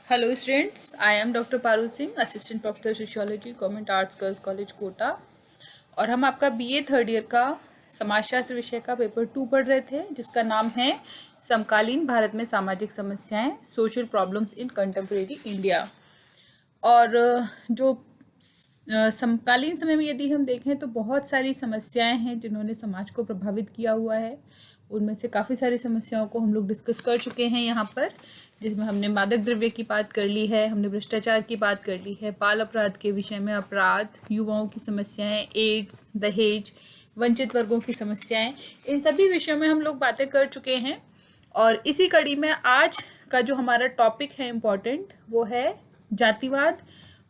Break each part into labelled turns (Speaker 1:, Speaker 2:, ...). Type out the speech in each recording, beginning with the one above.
Speaker 1: Hello students, I am doctor Parul Singh, assistant professor sociology, government arts girls college Kota. और हम आपका BA third year का समाजशास्त्र विषय का पेपर 2 पढ़ रहे थे, जिसका नाम है समकालीन भारत में सामाजिक समस्याएं, social problems in contemporary India. और जो समकालीन समय में यदि हम देखें तो बहुत सारी समस्याएं हैं जिन्होंने समाज को प्रभावित किया हुआ है। उनमें से काफ़ी सारी समस्याओं को हम लोग डिस्कस कर चुके हैं यहाँ पर, जिसमें हमने मादक द्रव्य की बात कर ली है, हमने भ्रष्टाचार की बात कर ली है, बाल अपराध के विषय में अपराध, युवाओं की समस्याएं, एड्स, दहेज, वंचित वर्गों की समस्याएं, इन सभी विषयों में हम लोग बातें कर चुके हैं। और इसी कड़ी में आज का जो हमारा टॉपिक है इम्पोर्टेंट, वो है जातिवाद,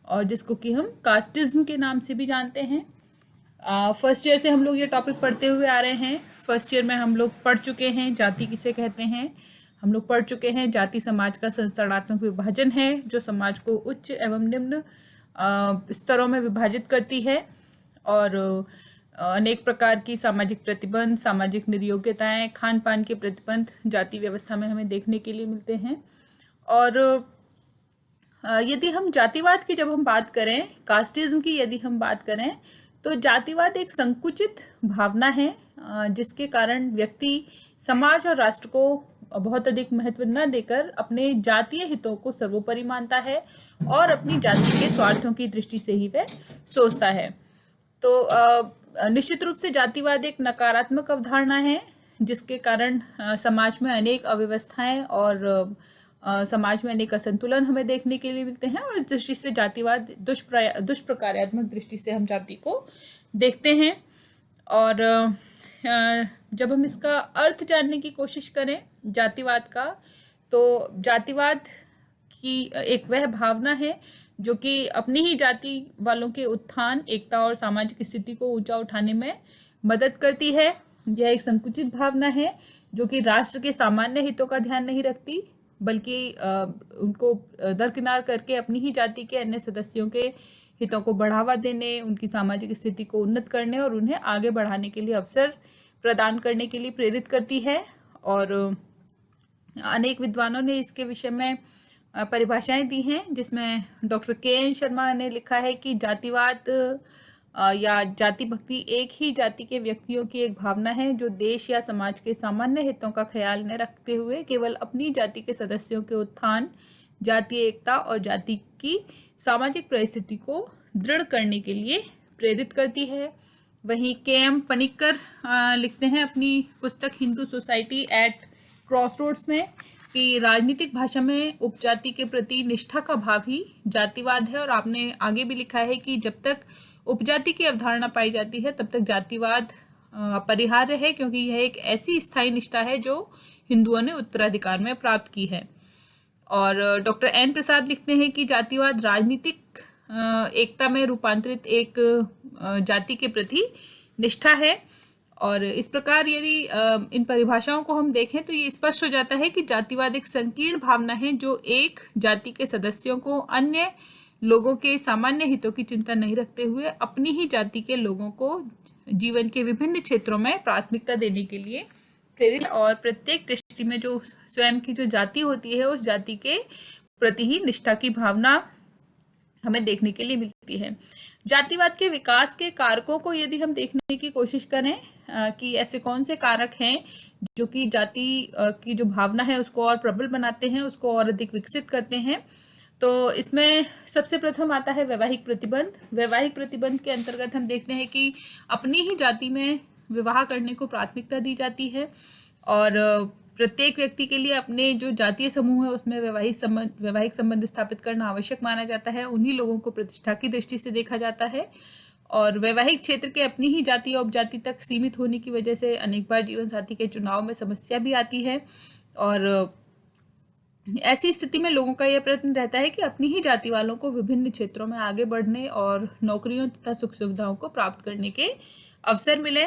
Speaker 1: और जिसको कि हम कास्टिज्म के नाम से भी जानते हैं। फर्स्ट ईयर से हम लोग ये टॉपिक पढ़ते हुए आ रहे हैं। फर्स्ट ईयर में हम लोग पढ़ चुके हैं जाति किसे कहते हैं, हम लोग पढ़ चुके हैं जाति समाज का संस्थानात्मक विभाजन है जो समाज को उच्च एवं निम्न स्तरों में विभाजित करती है, और अनेक प्रकार की सामाजिक प्रतिबंध, सामाजिक निर्योग्यताएं, खान पान के प्रतिबंध जाति व्यवस्था में हमें देखने के लिए मिलते हैं। और यदि हम जातिवाद की जब हम बात करें, कास्टिज्म की यदि हम बात करें, तो जातिवाद एक संकुचित भावना है जिसके कारण व्यक्ति समाज और राष्ट्र को बहुत अधिक महत्व न देकर अपने जातीय हितों को सर्वोपरि मानता है और अपनी जाति के स्वार्थों की दृष्टि से ही वह सोचता है। तो निश्चित रूप से जातिवाद एक नकारात्मक अवधारणा है जिसके कारण समाज में अनेक अव्यवस्थाएं और समाज में अनेक असंतुलन हमें देखने के लिए मिलते हैं, और इस दृष्टि से जातिवाद दुष्प्रकार्यात्मक दृष्टि से हम जाति को देखते हैं। और जब हम इसका अर्थ जानने की कोशिश करें जातिवाद का, तो जातिवाद की एक वह भावना है जो कि अपनी ही जाति वालों के उत्थान, एकता और सामाजिक स्थिति को ऊंचा उठाने में मदद करती है। यह एक संकुचित भावना है जो कि राष्ट्र के सामान्य हितों का ध्यान नहीं रखती, बल्कि उनको दरकिनार करके अपनी ही जाति के अन्य सदस्यों के हितों को बढ़ावा देने, उनकी सामाजिक स्थिति को उन्नत करने और उन्हें आगे बढ़ाने के लिए अवसर प्रदान करने के लिए प्रेरित करती है। और अनेक विद्वानों ने इसके विषय में परिभाषाएं दी हैं, जिसमें डॉक्टर के.एन. शर्मा ने लिखा है कि जातिवाद या जाति भक्ति एक ही जाति के व्यक्तियों की एक भावना है जो देश या समाज के सामान्य हितों का ख्याल न रखते हुए केवल अपनी जाति के सदस्यों के उत्थान, जातीय एकता और जाति की सामाजिक परिस्थिति को दृढ़ करने के लिए प्रेरित करती है। वहीं के.एम. पनिक्कर लिखते हैं अपनी पुस्तक हिंदू सोसाइटी एट क्रॉसरोड्स में कि राजनीतिक भाषा में उपजाति के प्रति निष्ठा का भाव ही जातिवाद है। और आपने आगे भी लिखा है कि जब तक उपजाति की अवधारणा पाई जाती है तब तक जातिवाद अपरिहार्य है, क्योंकि यह एक ऐसी स्थायी निष्ठा है जो हिंदुओं ने उत्तराधिकार में प्राप्त की है। और डॉक्टर एन प्रसाद लिखते हैं कि जातिवाद राजनीतिक एकता में रूपांतरित एक जाति के प्रति निष्ठा है। और इस प्रकार यदि इन परिभाषाओं को हम देखें तो ये स्पष्ट हो जाता है कि जातिवाद एक संकीर्ण भावना है जो एक जाति के सदस्यों को अन्य लोगों के सामान्य हितों की चिंता नहीं रखते हुए अपनी ही जाति के लोगों को जीवन के विभिन्न क्षेत्रों में प्राथमिकता देने के लिए प्रेरित, और प्रत्येक दृष्टि में जो स्वयं की जो जाति होती है उस जाति के प्रति ही निष्ठा की भावना हमें देखने के लिए मिलती है। जातिवाद के विकास के कारकों को यदि हम देखने की कोशिश करें कि ऐसे कौन से कारक हैं जो कि जाति की जो भावना है उसको और प्रबल बनाते हैं, उसको और अधिक विकसित करते हैं, तो इसमें सबसे प्रथम आता है वैवाहिक प्रतिबंध। वैवाहिक प्रतिबंध के अंतर्गत हम देखते हैं कि अपनी ही जाति में विवाह करने को प्राथमिकता दी जाती है, और प्रत्येक व्यक्ति के लिए अपने जो जातीय समूह है उसमें वैवाहिक संबंध स्थापित करना आवश्यक माना जाता है। उन्हीं लोगों को प्रतिष्ठा की दृष्टि से देखा जाता है, और वैवाहिक क्षेत्र के अपनी ही जाति या उपजाति तक सीमित होने की वजह से अनेक बार जीवन साथी के चुनाव में समस्या भी आती है। और ऐसी स्थिति में लोगों का यह प्रयत्न रहता है कि अपनी ही जाति वालों को विभिन्न क्षेत्रों में आगे बढ़ने और नौकरियों तथा सुख सुविधाओं को प्राप्त करने के अवसर मिले।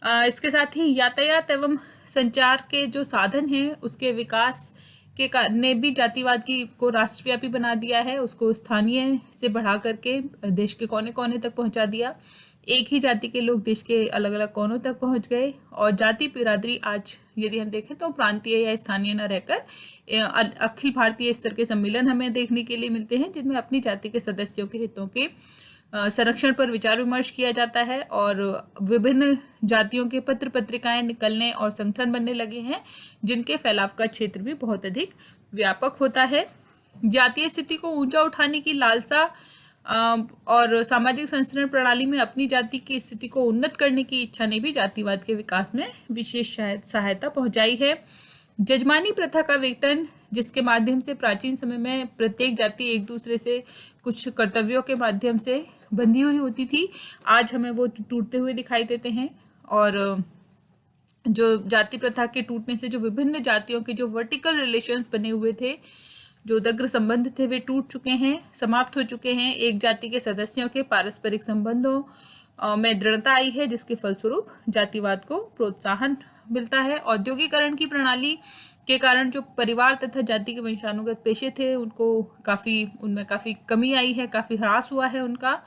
Speaker 1: इसके साथ ही यातायात एवं संचार के जो साधन हैं उसके विकास के ने भी जातिवाद को राष्ट्रव्यापी बना दिया है, उसको स्थानीय से बढ़ा करके देश के कोने कोने तक पहुंचा दिया। एक ही जाति के लोग देश के अलग अलग कोनों तक पहुंच गए। और जाति बिरादरी आज यदि हम देखें तो प्रांतीय या स्थानीय न रहकर अखिल भारतीय स्तर के सम्मेलन हमें देखने के लिए मिलते हैं, जिनमें अपनी जाति के सदस्यों के हितों के संरक्षण पर विचार विमर्श किया जाता है। और विभिन्न जातियों के पत्र पत्रिकाएं निकलने और संगठन बनने लगे हैं, जिनके फैलाव का क्षेत्र भी बहुत अधिक व्यापक होता है। जातीय स्थिति को ऊंचा उठाने की लालसा और सामाजिक संस्करण प्रणाली में अपनी जाति की स्थिति को उन्नत करने की इच्छा ने भी जातिवाद के विकास में विशेष सहायता पहुंचाई है। जजमानी प्रथा का वेतन, जिसके माध्यम से प्राचीन समय में प्रत्येक जाति एक दूसरे से कुछ कर्तव्यों के माध्यम से बंधी हुई होती थी, आज हमें वो टूटते हुए दिखाई देते हैं। और जो जाति प्रथा के टूटने से जो विभिन्न जातियों के जो वर्टिकल रिलेशंस बने हुए थे, जो उदग्र संबंध थे, वे टूट चुके हैं, समाप्त हो चुके हैं। एक जाति के सदस्यों के पारस्परिक संबंधों में दृढ़ता आई है, जिसके फलस्वरूप जातिवाद को प्रोत्साहन मिलता है। औद्योगिकरण की प्रणाली के कारण जो परिवार तथा जाति के वंशानुगत पेशे थे, उनमें काफ़ी कमी आई है, काफ़ी ह्रास हुआ है उनका।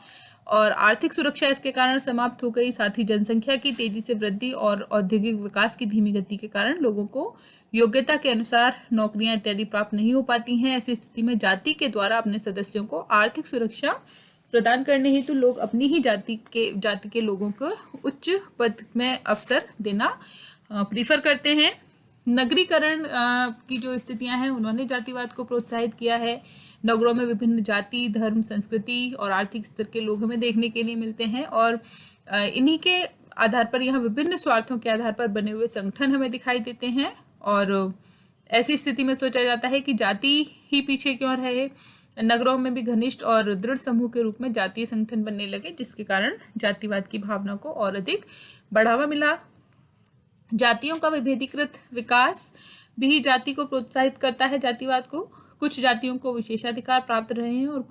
Speaker 1: और आर्थिक सुरक्षा इसके कारण समाप्त हो गई। साथ ही जनसंख्या की तेजी से वृद्धि और औद्योगिक विकास की धीमी गति के कारण लोगों को योग्यता के अनुसार नौकरियां इत्यादि प्राप्त नहीं हो पाती हैं। ऐसी स्थिति में जाति के द्वारा अपने सदस्यों को आर्थिक सुरक्षा प्रदान करने हेतु लोग अपनी ही जाति के लोगों को उच्च पद में अवसर देना प्रीफर करते हैं। नगरीकरण की जो स्थितियां हैं, उन्होंने जातिवाद को प्रोत्साहित किया है। नगरों में विभिन्न जाति, धर्म, संस्कृति और आर्थिक स्तर के लोग हमें देखने के लिए मिलते हैं। और इन्हीं के आधार पर यहाँ विभिन्न स्वार्थों के आधार पर बने हुए संगठन हमें दिखाई देते हैं। और ऐसी स्थिति में सोचा जाता है कि जाति ही पीछे क्यों रहे। नगरों में भी घनिष्ठ और दृढ़ समूह के रूप में जातीय संगठन बनने लगे, जिसके कारण जातिवाद की भावना को और अधिक बढ़ावा मिला। जातियों का विभेदीकृत विकास भी जाति को प्रोत्साहित करता है। जातिवाद को कुछ जातियों को विशेषाधिकार प्राप्त रहे हैं और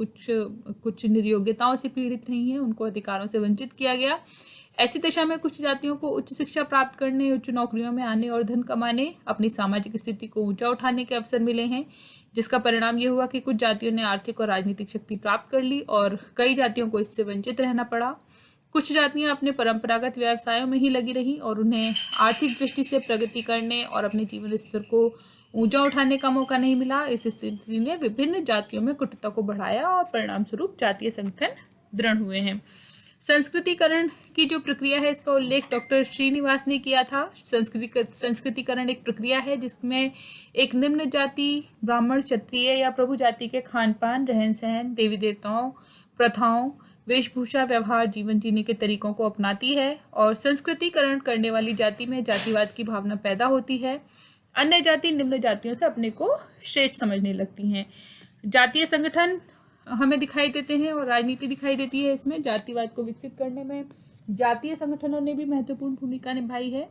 Speaker 1: कुछ निर्योग्यताओं से पीड़ित रही हैं, उनको अधिकारों से वंचित किया गया। ऐसी दशा में कुछ जातियों को उच्च शिक्षा प्राप्त करने, उच्च नौकरियों में आने और धन कमाने, अपनी सामाजिक स्थिति को ऊंचा उठाने के अवसर मिले हैं, जिसका परिणाम ये हुआ कि कुछ जातियों ने आर्थिक और राजनीतिक शक्ति प्राप्त कर ली और कई जातियों को इससे वंचित रहना पड़ा। कुछ जातियां अपने परंपरागत व्यवसायों में ही लगी रहीं और उन्हें आर्थिक दृष्टि से प्रगति करने और अपने जीवन स्तर को ऊंचा उठाने का मौका नहीं मिला। इस स्थिति ने विभिन्न जातियों में कुटुता को बढ़ाया और परिणाम स्वरूप जातीय संगठन दृढ़ हुए हैं। संस्कृतिकरण की जो प्रक्रिया है, इसका उल्लेख डॉक्टर श्रीनिवास ने किया था। संस्कृतिकरण एक प्रक्रिया है जिसमें एक निम्न जाति, ब्राह्मण, क्षत्रिय या प्रभु जाति के खान पान, रहन सहन, देवी देवताओं, प्रथाओं, वेशभूषा, व्यवहार, जीवन जीने के तरीकों को अपनाती है। और संस्कृतिकरण करने वाली जाति में जातिवाद की भावना पैदा होती है। अन्य जाति निम्न जातियों से अपने को श्रेष्ठ समझने लगती हैं। जातीय संगठन हमें दिखाई देते हैं और राजनीति दिखाई देती है। इसमें जातिवाद को विकसित करने में जातीय संगठनों ने भी महत्वपूर्ण भूमिका निभाई है।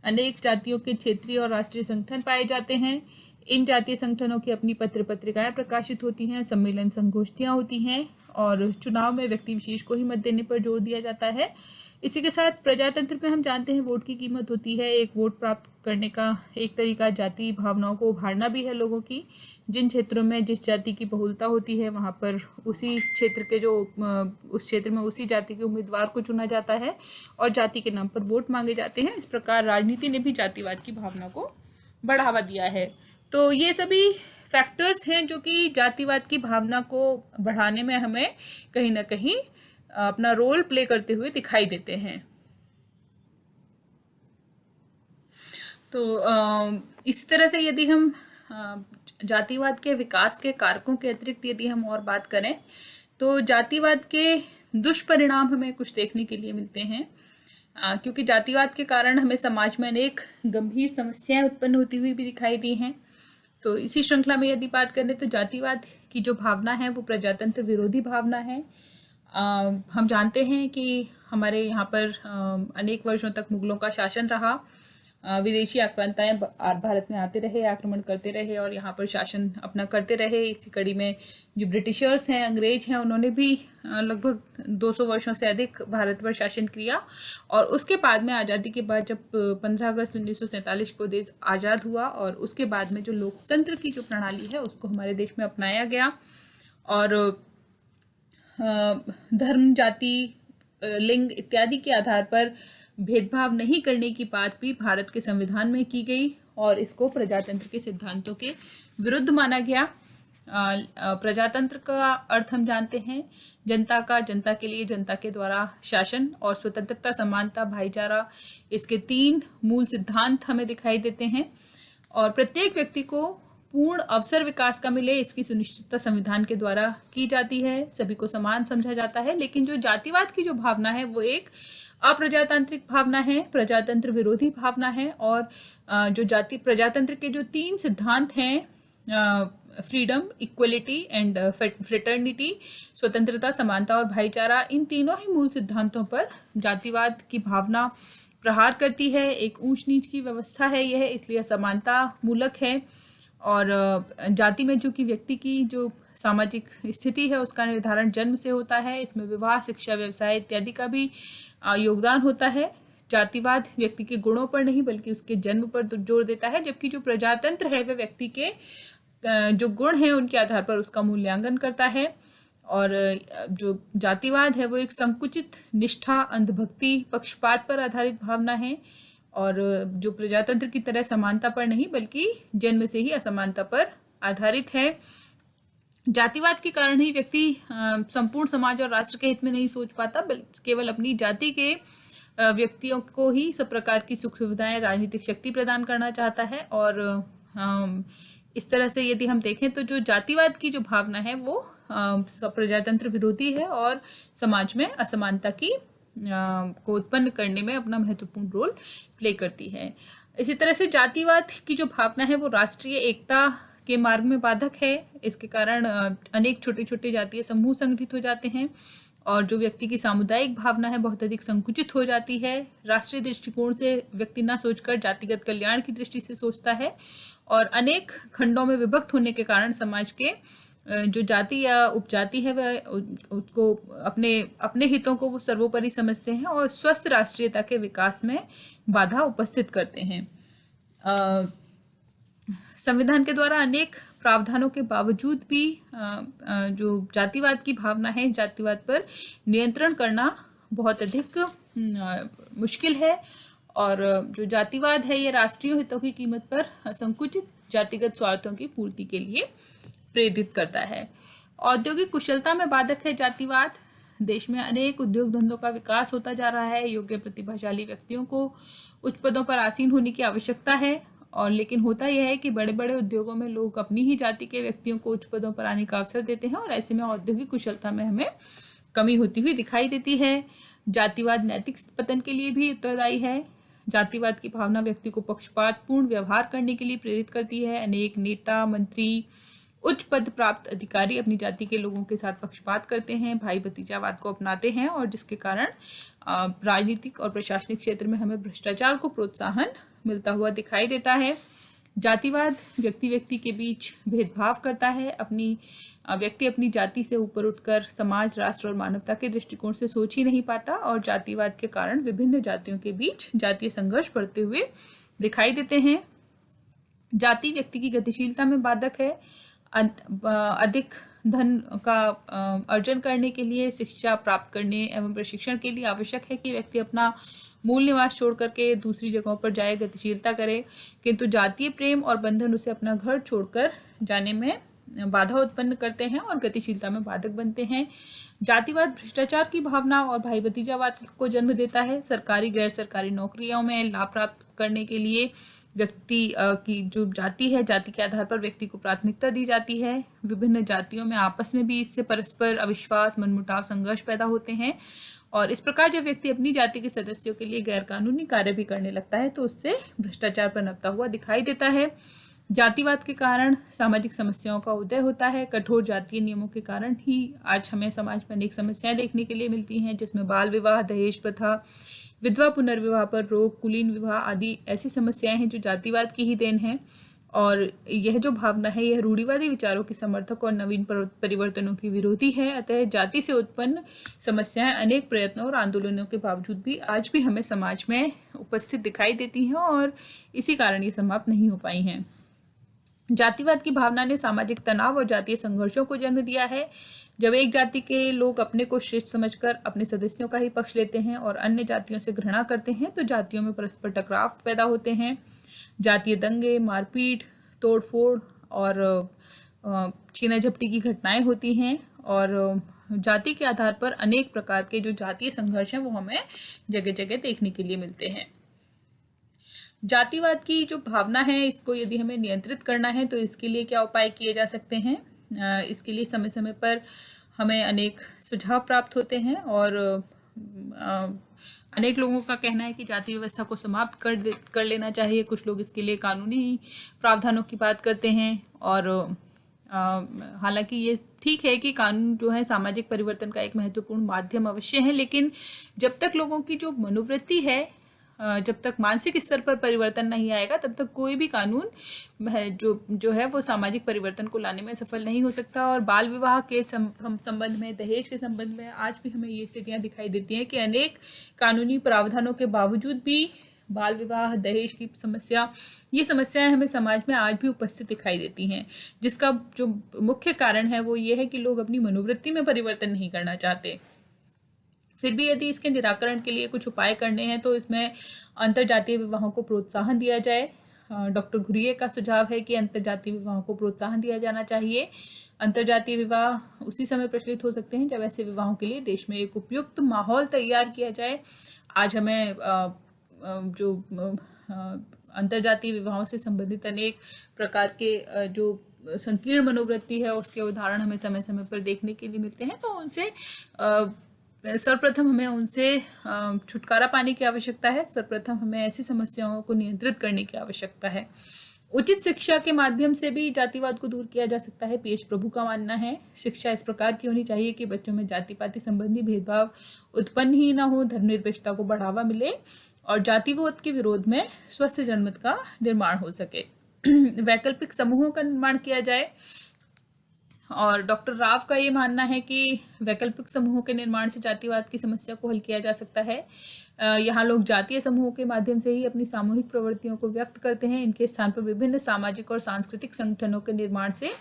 Speaker 1: अनेक जातियों के क्षेत्रीय और राष्ट्रीय संगठन पाए जाते हैं। इन जातीय संगठनों की अपनी पत्र पत्रिकाएं प्रकाशित होती हैं, सम्मेलन, संगोष्ठियां होती हैं और चुनाव में व्यक्ति विशेष को ही मत देने पर जोर दिया जाता है। इसी के साथ प्रजातंत्र में हम जानते हैं वोट की कीमत होती है। एक वोट प्राप्त करने का एक तरीका जाति भावनाओं को उभारना भी है लोगों की। जिन क्षेत्रों में जिस जाति की बहुलता होती है, वहाँ पर उसी क्षेत्र में उसी जाति के उम्मीदवार को चुना जाता है और जाति के नाम पर वोट मांगे जाते हैं। इस प्रकार राजनीति ने भी जातिवाद की भावना को बढ़ावा दिया है। तो ये सभी फैक्टर्स हैं जो कि जातिवाद की भावना को बढ़ाने में हमें कहीं ना कहीं अपना रोल प्ले करते हुए दिखाई देते हैं। तो इसी तरह से यदि हम जातिवाद के विकास के कारकों के अतिरिक्त यदि हम और बात करें तो जातिवाद के दुष्परिणाम हमें कुछ देखने के लिए मिलते हैं, क्योंकि जातिवाद के कारण हमें समाज में अनेक गंभीर समस्याएं उत्पन्न होती हुई भी दिखाई दी हैं। तो इसी श्रृंखला में यदि बात करें तो जातिवाद की जो भावना है वो प्रजातंत्र विरोधी भावना है। हम जानते हैं कि हमारे यहाँ पर अनेक वर्षों तक मुगलों का शासन रहा। विदेशी आक्रांताएं भारत में आते रहे, आक्रमण करते रहे और यहाँ पर शासन अपना करते रहे। इसी कड़ी में जो ब्रिटिशर्स हैं, अंग्रेज हैं, उन्होंने भी लगभग 200 वर्षों से अधिक भारत पर शासन किया। और उसके बाद में आज़ादी के बाद जब 15 अगस्त 1947 को देश आज़ाद हुआ और उसके बाद में जो लोकतंत्र की जो प्रणाली है उसको हमारे देश में अपनाया गया और धर्म, जाति, लिंग इत्यादि के आधार पर भेदभाव नहीं करने की बात भी भारत के संविधान में की गई और इसको प्रजातंत्र के सिद्धांतों के विरुद्ध माना गया। प्रजातंत्र का अर्थ हम जानते हैं जनता का, जनता के लिए, जनता के द्वारा शासन और स्वतंत्रता, समानता, भाईचारा, इसके 3 मूल सिद्धांत हमें दिखाई देते हैं। और प्रत्येक व्यक्ति को पूर्ण अवसर विकास का मिले, इसकी सुनिश्चितता संविधान के द्वारा की जाती है। सभी को समान समझा जाता है। लेकिन जो जातिवाद की जो भावना है वो एक अप्रजातांत्रिक भावना है, प्रजातंत्र विरोधी भावना है। और जो प्रजातंत्र के जो 3 सिद्धांत हैं, फ्रीडम, इक्वलिटी एंड फ्रेटर्निटी, स्वतंत्रता, समानता और भाईचारा, इन तीनों ही मूल सिद्धांतों पर जातिवाद की भावना प्रहार करती है। एक ऊंच नीच की व्यवस्था है यह, इसलिए असमानता मूलक है। और जाति में जो कि व्यक्ति की जो सामाजिक स्थिति है उसका निर्धारण जन्म से होता है। इसमें विवाह, शिक्षा, व्यवसाय इत्यादि का भी योगदान होता है। जातिवाद व्यक्ति के गुणों पर नहीं बल्कि उसके जन्म पर जोर देता है, जबकि जो प्रजातंत्र है वह व्यक्ति के जो गुण हैं उनके आधार पर उसका मूल्यांकन करता है। और जो जातिवाद है वो एक संकुचित निष्ठा, अंधभक्ति, पक्षपात पर आधारित भावना है। और जो प्रजातंत्र की तरह समानता पर नहीं बल्कि जन्म से ही असमानता पर आधारित है। जातिवाद के कारण ही व्यक्ति संपूर्ण समाज और राष्ट्र के हित में नहीं सोच पाता, बल्कि केवल अपनी जाति के व्यक्तियों को ही सब प्रकार की सुख सुविधाएं, राजनीतिक शक्ति प्रदान करना चाहता है। और इस तरह से यदि हम देखें तो जो जातिवाद की जो भावना है वो प्रजातंत्र विरोधी है और समाज में असमानता की को उत्पन्न करने में अपना महत्वपूर्ण रोल प्ले करती है। इसी तरह से जातिवाद की जो भावना है वो राष्ट्रीय एकता के मार्ग में बाधक है। इसके कारण अनेक छोटे छोटे जातीय समूह संगठित हो जाते हैं और जो व्यक्ति की सामुदायिक भावना है बहुत अधिक संकुचित हो जाती है। राष्ट्रीय दृष्टिकोण से व्यक्ति ना सोचकर जातिगत कल्याण की दृष्टि से सोचता है और अनेक खंडों में विभक्त होने के कारण समाज के जो जाति या उपजाति है वह उसको अपने हितों को वो सर्वोपरि समझते हैं और स्वस्थ राष्ट्रीयता के विकास में बाधा उपस्थित करते हैं। संविधान के द्वारा अनेक प्रावधानों के बावजूद भी जो जातिवाद की भावना है, जातिवाद पर नियंत्रण करना बहुत अधिक मुश्किल है। और जो जातिवाद है ये राष्ट्रीय हितों की कीमत पर संकुचित जातिगत स्वार्थों की पूर्ति के लिए प्रेरित करता है। औद्योगिक कुशलता में बाधक है जातिवाद। देश में अनेक उद्योग धंधों का विकास होता जा रहा है। योग्य प्रतिभाशाली व्यक्तियों को उच्च पदों पर आसीन होने की आवश्यकता है। और लेकिन होता यह है कि बड़े बड़े उद्योगों में लोग अपनी ही जाति के व्यक्तियों को उच्च पदों पर आने का अवसर देते हैं और ऐसे में औद्योगिक कुशलता में हमें कमी होती हुई दिखाई देती है। जातिवाद नैतिक पतन के लिए भी उत्तरदायी है। जातिवाद की भावना व्यक्ति को पक्षपातपूर्ण व्यवहार करने के लिए प्रेरित करती है। अनेक नेता, मंत्री, उच्च पद प्राप्त अधिकारी अपनी जाति के लोगों के साथ पक्षपात करते हैं, भाई भतीजावाद को अपनाते हैं और जिसके कारण राजनीतिक और प्रशासनिक क्षेत्र में हमें भ्रष्टाचार को प्रोत्साहन मिलता हुआ दिखाई देता है। जातिवाद व्यक्ति व्यक्ति के बीच भेदभाव करता है। व्यक्ति अपनी जाति से ऊपर उठकर समाज, राष्ट्र और मानवता के दृष्टिकोण से सोच ही नहीं पाता और जातिवाद के कारण विभिन्न जातियों के बीच जातीय संघर्ष बढ़ते हुए दिखाई देते हैं। जाति व्यक्ति की गतिशीलता में बाधक है। अधिक धन का अर्जन करने के लिए, शिक्षा प्राप्त करने एवं प्रशिक्षण के लिए आवश्यक है कि व्यक्ति अपना मूल निवास छोड़ करके दूसरी जगहों पर जाए, गतिशीलता करे, किंतु जातीय प्रेम और बंधन उसे अपना घर छोड़कर जाने में बाधा उत्पन्न करते हैं और गतिशीलता में बाधक बनते हैं। जातिवाद भ्रष्टाचार की भावना और भाई भतीजावाद को जन्म देता है। सरकारी गैर सरकारी नौकरियों में लाभ प्राप्त करने के लिए व्यक्ति की जो जाति है, जाति के आधार पर व्यक्ति को प्राथमिकता दी जाती है। विभिन्न जातियों में आपस में भी इससे परस्पर अविश्वास, मनमुटाव, संघर्ष पैदा होते हैं और इस प्रकार जब व्यक्ति अपनी जाति के सदस्यों के लिए गैरकानूनी कार्य भी करने लगता है तो उससे भ्रष्टाचार पनपता हुआ दिखाई देता है। जातिवाद के कारण सामाजिक समस्याओं का उदय होता है। कठोर जातीय नियमों के कारण ही आज हमें समाज में अनेक समस्याएं देखने के लिए मिलती हैं, जिसमें बाल विवाह, दहेज प्रथा, विधवा पुनर्विवाह पर रोक, कुलीन विवाह आदि ऐसी समस्याएं हैं जो जातिवाद की ही देन है। और यह जो भावना है यह रूढ़िवादी विचारों के समर्थक और नवीन परिवर्तनों की विरोधी है। अतः जाति से उत्पन्न समस्याएं अनेक प्रयत्नों और आंदोलनों के बावजूद भी आज भी हमें समाज में उपस्थित दिखाई देती हैं और इसी कारण ये समाप्त नहीं हो पाई हैं। जातिवाद की भावना ने सामाजिक तनाव और जातीय संघर्षों को जन्म दिया है। जब एक जाति के लोग अपने को श्रेष्ठ समझकर अपने सदस्यों का ही पक्ष लेते हैं और अन्य जातियों से घृणा करते हैं तो जातियों में परस्पर टकराव पैदा होते हैं। जातीय दंगे, मारपीट, तोड़फोड़ और छीना झपटी की घटनाएं होती हैं और जाति के आधार पर अनेक प्रकार के जो जातीय संघर्ष हैं वो हमें जगह जगह देखने के लिए मिलते हैं। जातिवाद की जो भावना है इसको यदि हमें नियंत्रित करना है तो इसके लिए क्या उपाय किए जा सकते हैं? इसके लिए समय समय पर हमें अनेक सुझाव प्राप्त होते हैं और अनेक लोगों का कहना है कि जाति व्यवस्था को समाप्त कर लेना चाहिए। कुछ लोग इसके लिए कानूनी प्रावधानों की बात करते हैं और हालांकि ये ठीक है कि कानून जो है सामाजिक परिवर्तन का एक महत्वपूर्ण माध्यम अवश्य है, लेकिन जब तक लोगों की जो मनोवृत्ति है, जब तक मानसिक स्तर पर परिवर्तन नहीं आएगा तब तक कोई भी कानून जो है वो सामाजिक परिवर्तन को लाने में सफल नहीं हो सकता। और बाल विवाह के संबंध में, दहेज के संबंध में आज भी हमें ये स्थितियां दिखाई देती हैं कि अनेक कानूनी प्रावधानों के बावजूद भी बाल विवाह, दहेज की समस्या, ये समस्याएं हमें समाज में आज भी उपस्थित दिखाई देती हैं, जिसका जो मुख्य कारण है वो ये है कि लोग अपनी मनोवृत्ति में परिवर्तन नहीं करना चाहते। फिर भी यदि इसके निराकरण के लिए कुछ उपाय करने हैं तो इसमें अंतरजातीय विवाहों को प्रोत्साहन दिया जाए। डॉक्टर घुरिये का सुझाव है कि अंतरजातीय विवाहों को प्रोत्साहन दिया जाना चाहिए। अंतरजातीय विवाह उसी समय प्रचलित हो सकते हैं जब ऐसे विवाहों के लिए देश में एक उपयुक्त माहौल तैयार किया जाए। आज हमें जो अंतरजातीय विवाहों से संबंधित अनेक प्रकार के जो संकीर्ण मनोवृत्ति है उसके उदाहरण हमें समय समय पर देखने के लिए मिलते हैं, तो उनसे सर्वप्रथम हमें उनसे छुटकारा पाने की आवश्यकता है। सर्वप्रथम हमें ऐसी समस्याओं को नियंत्रित करने की आवश्यकता है। उचित शिक्षा के माध्यम से भी जातिवाद को दूर किया जा सकता है। पीएच प्रभु का मानना है शिक्षा इस प्रकार की होनी चाहिए कि बच्चों में जाति पाति संबंधी भेदभाव उत्पन्न ही ना हो, धर्मनिरपेक्षता को बढ़ावा मिले और जातिवाद के विरोध में स्वस्थ जनमत का निर्माण हो सके। वैकल्पिक समूहों का निर्माण किया जाए और डॉक्टर राव का ये मानना है कि वैकल्पिक समूहों के निर्माण से जातिवाद की समस्या को हल किया जा सकता है। यहाँ लोग जातीय समूहों के माध्यम से ही अपनी सामूहिक प्रवृत्तियों को व्यक्त करते हैं। इनके स्थान पर विभिन्न सामाजिक और सांस्कृतिक संगठनों के निर्माण से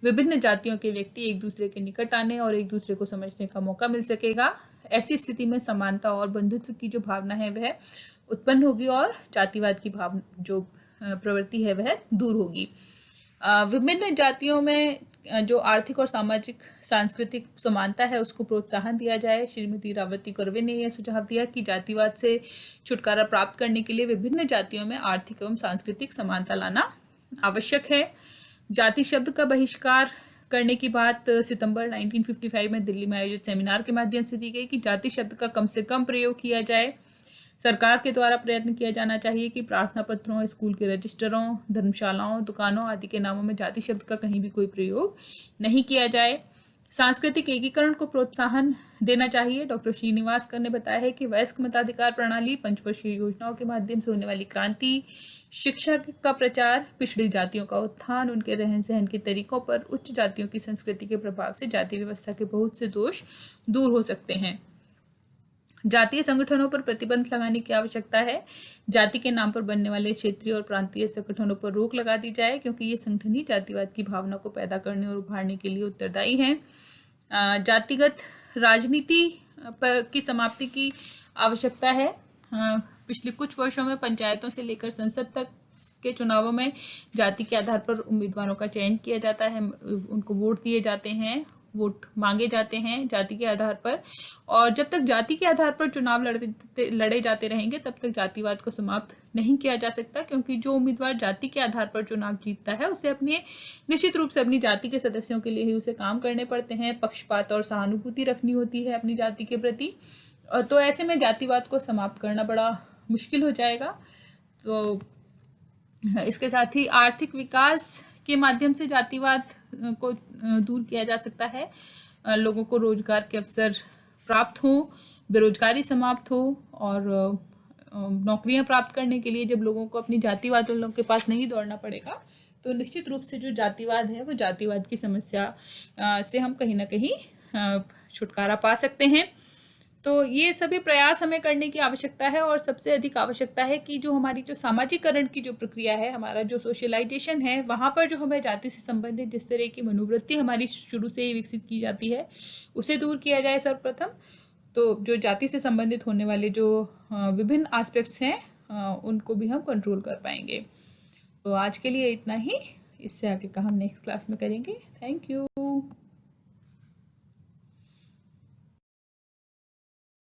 Speaker 1: विभिन्न जातियों के व्यक्ति एक दूसरे के निकट आने और एक दूसरे को समझने का मौका मिल सकेगा। ऐसी स्थिति में समानता और बंधुत्व की जो भावना है वह उत्पन्न होगी और जातिवाद की जो प्रवृत्ति है वह दूर होगी। विभिन्न जातियों में जो आर्थिक और सामाजिक सांस्कृतिक समानता है उसको प्रोत्साहन दिया जाए। श्रीमती रावती कर्वे ने यह सुझाव दिया कि जातिवाद से छुटकारा प्राप्त करने के लिए विभिन्न जातियों में आर्थिक एवं सांस्कृतिक समानता लाना आवश्यक है। जाति शब्द का बहिष्कार करने की बात सितंबर 1955 में दिल्ली में आयोजित सेमिनार के माध्यम से दी गई कि जाति शब्द का कम से कम प्रयोग किया जाए। सरकार के द्वारा प्रयत्न किया जाना चाहिए कि प्रार्थना पत्रों, स्कूल के रजिस्टरों, धर्मशालाओं, दुकानों आदि के नामों में जाति शब्द का कहीं भी कोई प्रयोग नहीं किया जाए। सांस्कृतिक एकीकरण को प्रोत्साहन देना चाहिए। डॉक्टर श्रीनिवासकर ने बताया है कि वयस्क मताधिकार प्रणाली, पंचवर्षीय योजनाओं के माध्यम से होने वाली क्रांति, शिक्षा का प्रचार, पिछड़ी जातियों का उत्थान, उनके रहन सहन के तरीकों पर उच्च जातियों की संस्कृति के प्रभाव से जाति व्यवस्था के बहुत से दोष दूर हो सकते हैं। जातीय संगठनों पर प्रतिबंध लगाने की आवश्यकता है। जाति के नाम पर बनने वाले क्षेत्रीय और प्रांतीय संगठनों पर रोक लगा दी जाए क्योंकि ये संगठन ही जातिवाद की भावना को पैदा करने और उभारने के लिए उत्तरदायी हैं। जातिगत राजनीति की समाप्ति की आवश्यकता है। पिछले कुछ वर्षों में पंचायतों से लेकर संसद तक के चुनावों में जाति के आधार पर उम्मीदवारों का चयन किया जाता है, उनको वोट दिए जाते हैं, वोट मांगे जाते हैं जाति के आधार पर। और जब तक जाति के आधार पर चुनाव लड़े जाते रहेंगे तब तक जातिवाद को समाप्त नहीं किया जा सकता, क्योंकि जो उम्मीदवार जाति के आधार पर चुनाव जीतता है उसे अपने निश्चित रूप से अपनी जाति के सदस्यों के लिए ही उसे काम करने पड़ते हैं, पक्षपात और सहानुभूति रखनी होती है अपनी जाति के प्रति। तो ऐसे में जातिवाद को समाप्त करना बड़ा मुश्किल हो जाएगा। तो इसके साथ ही आर्थिक विकास के माध्यम से जातिवाद को दूर किया जा सकता है। लोगों को रोजगार के अवसर प्राप्त हो, बेरोजगारी समाप्त हो और नौकरियां प्राप्त करने के लिए जब लोगों को अपनी जातिवाद वालों के पास नहीं दौड़ना पड़ेगा तो निश्चित रूप से जो जातिवाद है वो जातिवाद की समस्या से हम कहीं ना कहीं छुटकारा पा सकते हैं। तो ये सभी प्रयास हमें करने की आवश्यकता है, और सबसे अधिक आवश्यकता है कि जो हमारी जो सामाजिकरण की जो प्रक्रिया है, हमारा जो सोशलाइजेशन है, वहाँ पर जो हमें जाति से संबंधित जिस तरह की मनोवृत्ति हमारी शुरू से ही विकसित की जाती है, उसे दूर किया जाए सर्वप्रथम। तो जो जाति से संबंधित होने वाले जो विभिन्न एस्पेक्ट्स हैं, उनको भी हम कंट्रोल कर पाएंगे। तो आज के लिए इतना ही, इससे आगे का हम नेक्स्ट क्लास में करेंगे। Thank you.